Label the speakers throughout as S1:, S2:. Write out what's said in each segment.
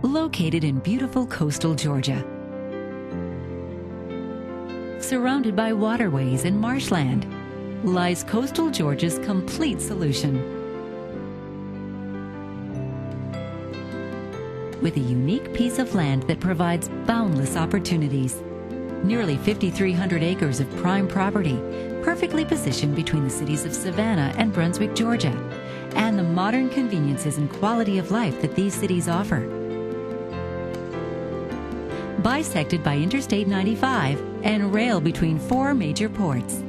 S1: Located in beautiful coastal Georgia, surrounded by waterways and marshland, lies coastal Georgia's complete solution. With a unique piece of land that provides boundless opportunities. Nearly 5,300 acres of prime property, perfectly positioned between the cities of Savannah and Brunswick, Georgia, and the modern conveniences and quality of life that these cities offer. Bisected by Interstate 95 and rail between 4 major ports.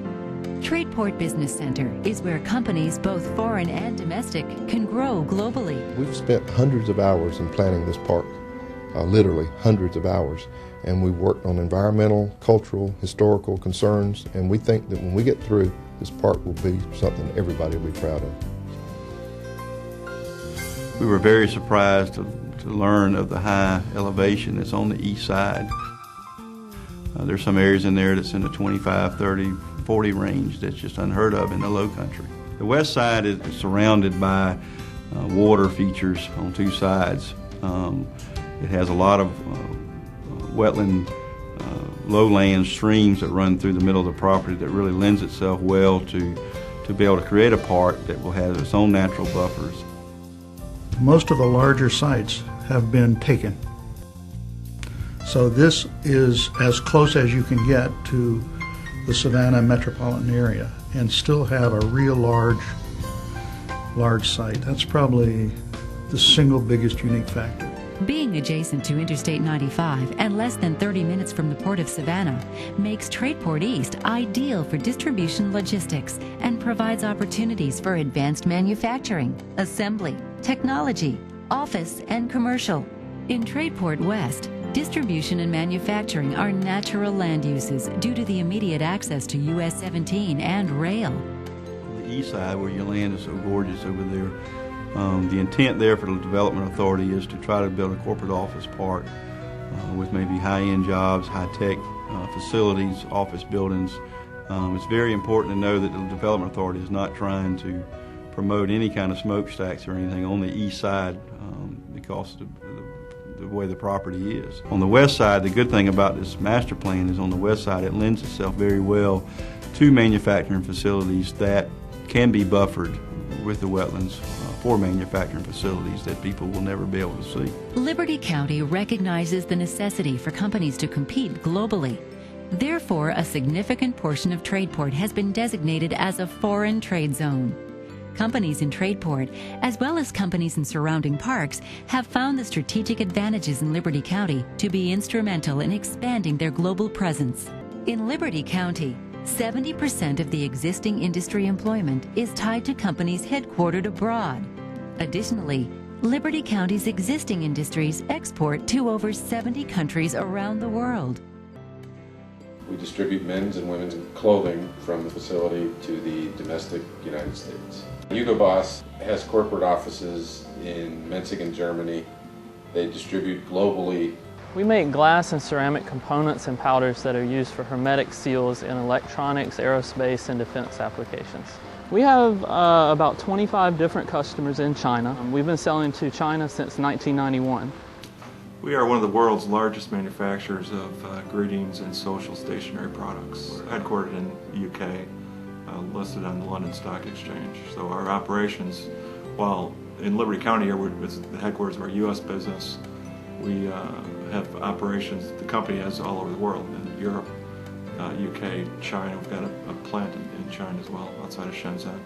S1: Tradeport Business Center is where companies, both foreign and domestic, can grow globally.
S2: We've spent hundreds of hours in planning this park, literally hundreds of hours, and we've worked on environmental, cultural, historical concerns, and we think that when we get through, this park will be something everybody will be proud of.
S3: We were very surprised to learn of the high elevation that's on the east side. There's some areas in there that's in the 25, 30, 40 range that's just unheard of in the low country. The west side is surrounded by water features on 2 sides. It has a lot of wetland, lowland streams that run through the middle of the property that really lends itself well to be able to create a park that will have its own natural buffers.
S4: Most of the larger sites have been taken. So this is as close as you can get to the Savannah metropolitan area and still have a real large site. That's probably the single biggest unique factor.
S1: Being adjacent to Interstate 95 and less than 30 minutes from the Port of Savannah makes Tradeport East ideal for distribution logistics and provides opportunities for advanced manufacturing, assembly, technology, office, and commercial. In Tradeport West, distribution and manufacturing are natural land uses due to the immediate access to US 17 and rail.
S3: On the east side, where your land is so gorgeous over there, the intent there for the Development Authority is to try to build a corporate office park with maybe high-end jobs, high-tech facilities, office buildings. It's very important to know that the Development Authority is not trying to promote any kind of smokestacks or anything on the east side because of the way the property is. On the west side, the good thing about this master plan is on the west side it lends itself very well to manufacturing facilities that can be buffered with the wetlands for manufacturing facilities that people will never be able to see.
S1: Liberty County recognizes the necessity for companies to compete globally. Therefore, a significant portion of Tradeport has been designated as a foreign trade zone. Companies in Tradeport, as well as companies in surrounding parks, have found the strategic advantages in Liberty County to be instrumental in expanding their global presence. In Liberty County, 70% of the existing industry employment is tied to companies headquartered abroad. Additionally, Liberty County's existing industries export to over 70 countries around the world.
S5: We distribute men's and women's clothing from the facility to the domestic United States. Hugo Boss has corporate offices in Metzingen, Germany. They distribute globally.
S6: We make glass and ceramic components and powders that are used for hermetic seals in electronics, aerospace, and defense applications. We have about 25 different customers in China. We've been selling to China since 1991.
S7: We are one of the world's largest manufacturers of greetings and social stationery products. We're headquartered in the UK, listed on the London Stock Exchange. So our operations, while in Liberty County here, it's the headquarters of our US business, we have operations, the company has all over the world, in Europe, UK, China. We've got a plant in China as well, outside of Shenzhen.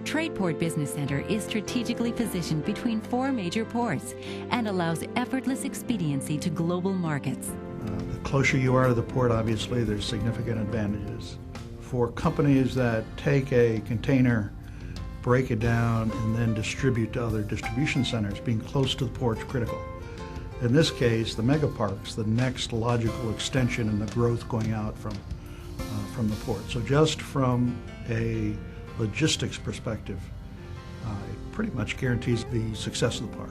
S1: Tradeport Business Center is strategically positioned between 4 major ports and allows effortless expediency to global markets.
S4: The closer you are to the port, obviously, there's significant advantages. For companies that take a container, break it down, and then distribute to other distribution centers, being close to the port is critical. In this case, the mega parks, the next logical extension in the growth going out from the port. So just from a logistics perspective, it pretty much guarantees the success of the park.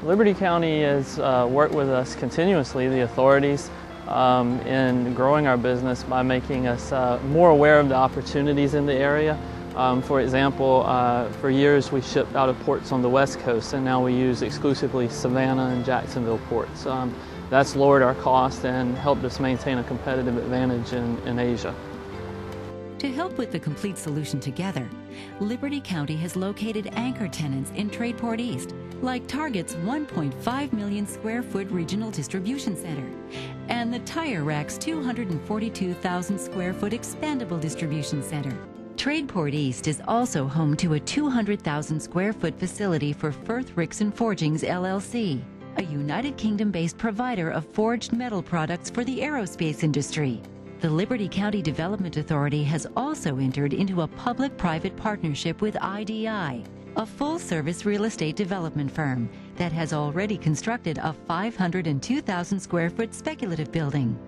S6: Liberty County has worked with us continuously, the authorities, in growing our business by making us more aware of the opportunities in the area. For example, for years we shipped out of ports on the West Coast, and now we use exclusively Savannah and Jacksonville ports. That's lowered our cost and helped us maintain a competitive advantage in Asia.
S1: To help with the complete solution together, Liberty County has located anchor tenants in Tradeport East, like Target's 1.5 million square foot regional distribution center, and the Tire Rack's 242,000 square foot expandable distribution center. Tradeport East is also home to a 200,000 square foot facility for Firth Rixson Forgings LLC, a United Kingdom-based provider of forged metal products for the aerospace industry. The Liberty County Development Authority has also entered into a public-private partnership with IDI, a full-service real estate development firm that has already constructed a 502,000 square foot speculative building.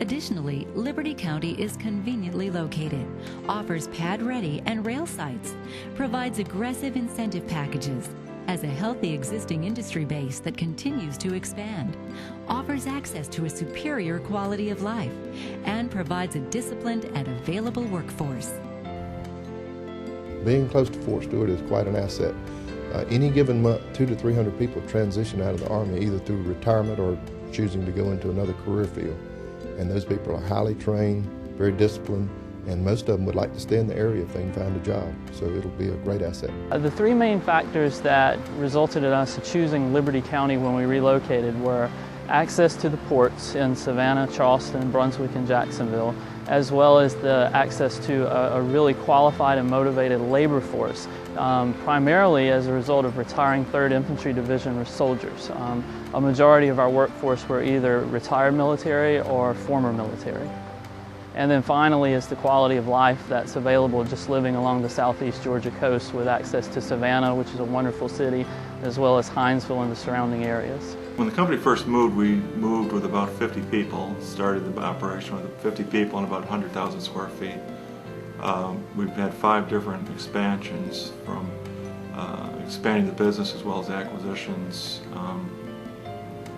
S1: Additionally, Liberty County is conveniently located, offers pad-ready and rail sites, provides aggressive incentive packages, has a healthy existing industry base that continues to expand, offers access to a superior quality of life, and provides a disciplined and available workforce.
S2: Being close to Fort Stewart is quite an asset. Any given month, 200 to 300 people transition out of the Army either through retirement or choosing to go into another career field. And those people are highly trained, very disciplined, and most of them would like to stay in the area if they can find a job. So it'll be a great asset.
S6: The three main factors that resulted in us choosing Liberty County when we relocated were access to the ports in Savannah, Charleston, Brunswick, and Jacksonville, as well as the access to a really qualified and motivated labor force, primarily as a result of retiring 3rd Infantry Division soldiers. A majority of our workforce were either retired military or former military. And then finally is the quality of life that's available just living along the southeast Georgia coast with access to Savannah, which is a wonderful city, as well as Hinesville and the surrounding areas.
S7: When the company first moved, we moved with about 50 people, started the operation with 50 people and about 100,000 square feet. We've had 5 different expansions, from expanding the business as well as acquisitions.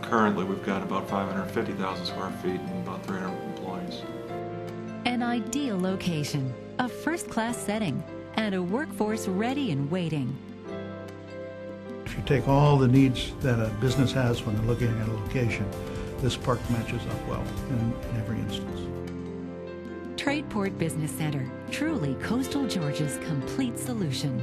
S7: Currently we've got about 550,000 square feet and about 300 employees.
S1: An ideal location, a first-class setting, and a workforce ready and waiting.
S4: If you take all the needs that a business has when they're looking at a location, this park matches up well in every instance.
S1: Tradeport Business Center, truly coastal Georgia's complete solution.